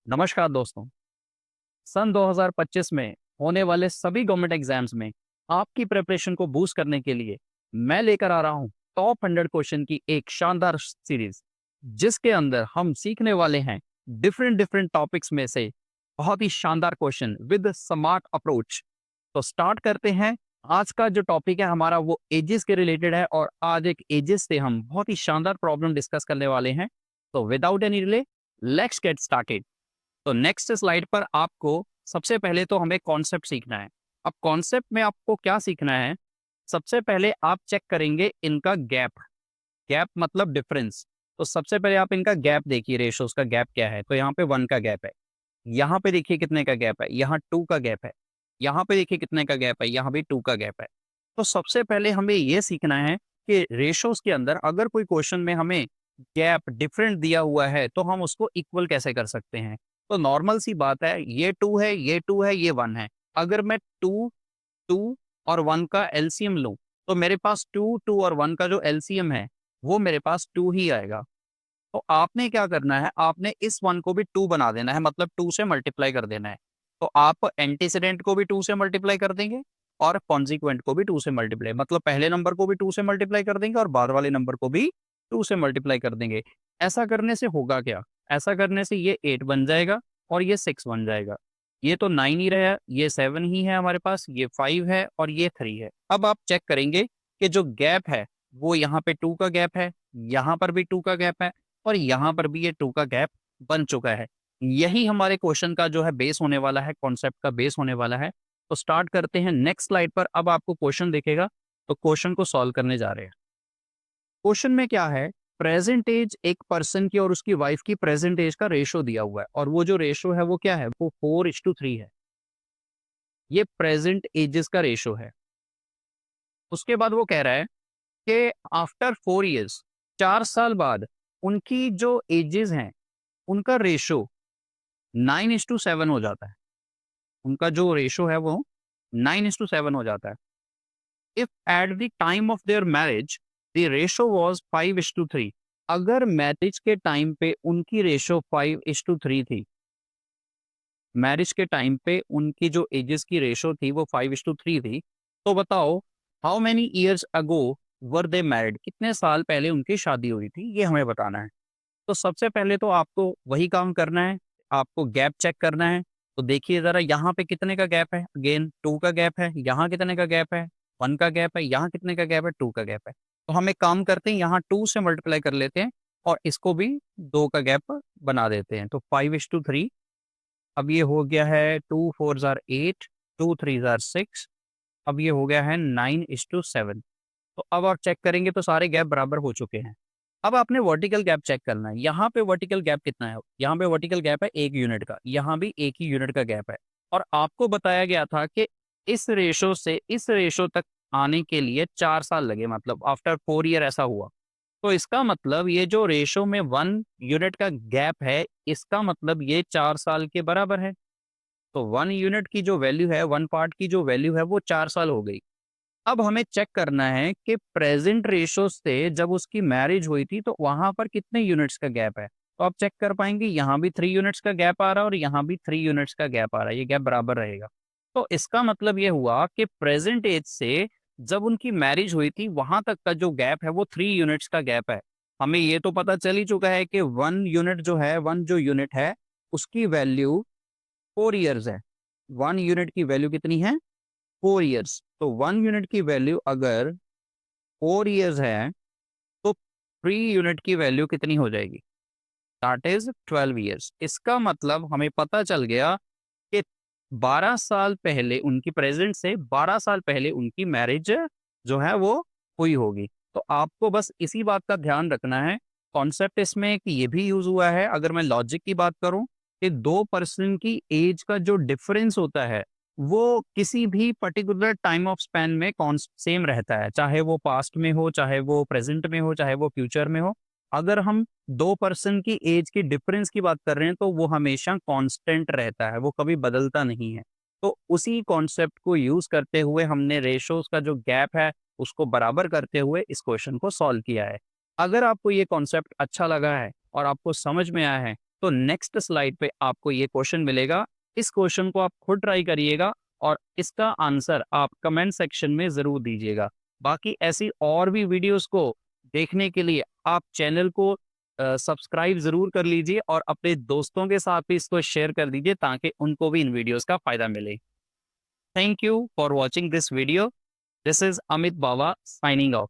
नमस्कार दोस्तों। सन 2025 में होने वाले सभी गवर्नमेंट एग्जाम्स में आपकी प्रिपरेशन को बूस्ट करने के लिए मैं लेकर आ रहा हूं टॉप 100 क्वेश्चन की एक शानदार सीरीज, जिसके अंदर हम सीखने वाले हैं डिफरेंट डिफरेंट टॉपिक्स में से बहुत ही शानदार क्वेश्चन विद स्मार्ट अप्रोच। तो स्टार्ट करते हैं। आज का जो टॉपिक है हमारा वो एजेस के रिलेटेड है और आज एक एजेस से हम बहुत ही शानदार प्रॉब्लम डिस्कस करने वाले हैं। तो without any delay, let's get started. तो नेक्स्ट स्लाइड पर आपको सबसे पहले तो हमें कॉन्सेप्ट सीखना है। अब कॉन्सेप्ट में आपको क्या सीखना है? सबसे पहले आप चेक करेंगे इनका गैप। गैप मतलब डिफरेंस। तो सबसे पहले आप इनका गैप देखिए, रेशोज का गैप क्या है। तो यहाँ पे 1 का गैप है, यहाँ पे देखिए कितने का गैप है, यहाँ 2 का गैप है, यहाँ पे देखिए कितने का गैप है, यहाँ भी 2 का गैप है। तो सबसे पहले हमें ये सीखना है कि रेशोज के अंदर अगर कोई क्वेश्चन में हमें गैप डिफरेंट दिया हुआ है तो हम उसको इक्वल कैसे कर सकते हैं। तो नॉर्मल सी बात है, ये 2 है, ये 2 है, ये 1 है। अगर मैं 2 2 और 1 का एलसीएम लूं तो मेरे पास 2 2 और 1 का जो एलसीएम है वो मेरे पास 2 ही आएगा। तो आपने क्या करना है, आपने इस 1 को भी 2 बना देना है, मतलब 2 से मल्टीप्लाई कर देना है। तो आप एंटीसीडेंट को भी 2 से मल्टीप्लाई कर देंगे और कॉन्सिक्वेंट को भी 2 से मल्टीप्लाई, मतलब पहले नंबर को भी 2 से मल्टीप्लाई कर देंगे और बाद वाले नंबर को भी 2 से मल्टीप्लाई कर देंगे। ऐसा करने से होगा क्या? ऐसा करने से ये 8 बन जाएगा और ये 6 बन जाएगा। ये तो 9 ही रहा, ये 7 ही है हमारे पास, ये 5 है और ये 3 है। अब आप चेक करेंगे कि जो गैप है वो यहाँ पे 2 का गैप है, यहाँ पर भी 2 का गैप है और यहाँ पर भी ये 2 का गैप बन चुका है। यही हमारे क्वेश्चन का जो है बेस होने वाला है, कॉन्सेप्ट का बेस होने वाला है। तो स्टार्ट करते हैं नेक्स्ट स्लाइड पर। अब आपको क्वेश्चन दिखेगा, तो क्वेश्चन को सॉल्व करने जा रहे हैं। क्वेश्चन में क्या है, प्रेजेंट एज एक पर्सन की और उसकी वाइफ की प्रेजेंट एज का रेशो दिया हुआ है और वो जो रेशो है वो क्या है, वो 4:3 है। ये प्रेजेंट एजेस का रेशो है। उसके बाद वो कह रहा है कि आफ्टर 4 इयर्स, 4 साल बाद उनकी जो एजेस हैं उनका रेशो 9:7 हो जाता है। उनका जो रेशो है वो 9:7 हो जाता है। If at the time of their marriage the ratio was 5:3, अगर मैरिज के टाइम पे उनकी रेशो 5:3 थी, मैरिज के टाइम पे उनकी जो एजेस की रेशो थी वो 5:3 थी, तो बताओ how many years ago were they married, कितने साल पहले उनकी शादी हुई थी, ये हमें बताना है। तो सबसे पहले तो आपको वही काम करना है, आपको गैप चेक करना है। तो देखिए ज़रा, यहाँ पे कितने का गैप है, अगेन 2 का गैप है, यहाँ कितने का गैप है, 1 का गैप है, यहाँ कितने का गैप है, 2 का गैप है। तो हम एक काम करते हैं, यहाँ 2 से मल्टीप्लाई कर लेते हैं और इसको भी 2 का गैप बना देते हैं। तो 5:3, अब ये हो गया है 2 4 ज़ार 8, 2 3 ज़ार 6, अब ये हो गया है 9:7। तो अब आप चेक करेंगे तो सारे गैप बराबर हो चुके हैं। अब आपने वर्टिकल गैप चेक करना है। यहाँ पे वर्टिकल गैप कितना है? यहाँ पे वर्टिकल गैप है 1 यूनिट का, यहाँ भी 1 ही यूनिट का गैप है। और आपको बताया गया था कि इस रेशो से इस रेशो तक आने के लिए 4 साल लगे, मतलब आफ्टर 4 ईयर ऐसा हुआ। तो इसका मतलब ये जो रेशो में 1 यूनिट का गैप है, इसका मतलब ये 4 साल के बराबर है। तो 1 यूनिट की जो वैल्यू है, 1 पार्ट की जो वैल्यू है वो 4 साल हो गई। अब हमें चेक करना है कि प्रेजेंट रेशो से जब उसकी मैरिज हुई थी तो वहां पर कितने यूनिट्स का गैप है। तो आप चेक कर पाएंगे, यहाँ भी 3 यूनिट्स का गैप आ रहा है और यहाँ भी 3 यूनिट्स का गैप आ रहा है, ये गैप बराबर रहेगा। तो इसका मतलब ये हुआ कि प्रेजेंट एज से जब उनकी मैरिज हुई थी वहां तक का जो गैप है वो 3 यूनिट्स का गैप है। हमें ये तो पता चल ही चुका है कि 1 यूनिट जो है, 1 जो यूनिट है उसकी वैल्यू 4 ईयर्स है। 1 यूनिट की वैल्यू कितनी है? 4 ईयर्स। तो 1 यूनिट की वैल्यू अगर 4 ईयर्स है तो 3 यूनिट की वैल्यू कितनी हो जाएगी? That is 12 years. इसका मतलब हमें पता चल गया कि 12 साल पहले उनकी, प्रेजेंट से 12 साल पहले उनकी मैरिज जो है वो हुई होगी। तो आपको बस इसी बात का ध्यान रखना है। कॉन्सेप्ट इसमें एक ये भी यूज हुआ है, अगर मैं लॉजिक की बात करूं, कि दो पर्सन की एज का जो डिफरेंस होता है वो किसी भी पर्टिकुलर टाइम ऑफ स्पैन में कौन सेम रहता है, चाहे वो पास्ट में हो, चाहे वो प्रेजेंट में हो, चाहे वो फ्यूचर में हो। अगर हम दो पर्सन की एज की डिफरेंस की बात कर रहे हैं तो वो हमेशा कांस्टेंट रहता है, वो कभी बदलता नहीं है। तो उसी कॉन्सेप्ट को यूज करते हुए हमने रेशोज का जो गैप है उसको बराबर करते हुए इस क्वेश्चन को सॉल्व किया है। अगर आपको ये कॉन्सेप्ट अच्छा लगा है और आपको समझ में आया है तो नेक्स्ट स्लाइड पे आपको ये क्वेश्चन मिलेगा। इस क्वेश्चन को आप खुद ट्राई करिएगा और इसका आंसर आप कमेंट सेक्शन में ज़रूर दीजिएगा। बाकी ऐसी और भी वीडियोस को देखने के लिए आप चैनल को सब्सक्राइब ज़रूर कर लीजिए और अपने दोस्तों के साथ भी इसको शेयर कर दीजिए ताकि उनको भी इन वीडियोस का फ़ायदा मिले। Thank you for watching this video. This is Amit Bawa signing off.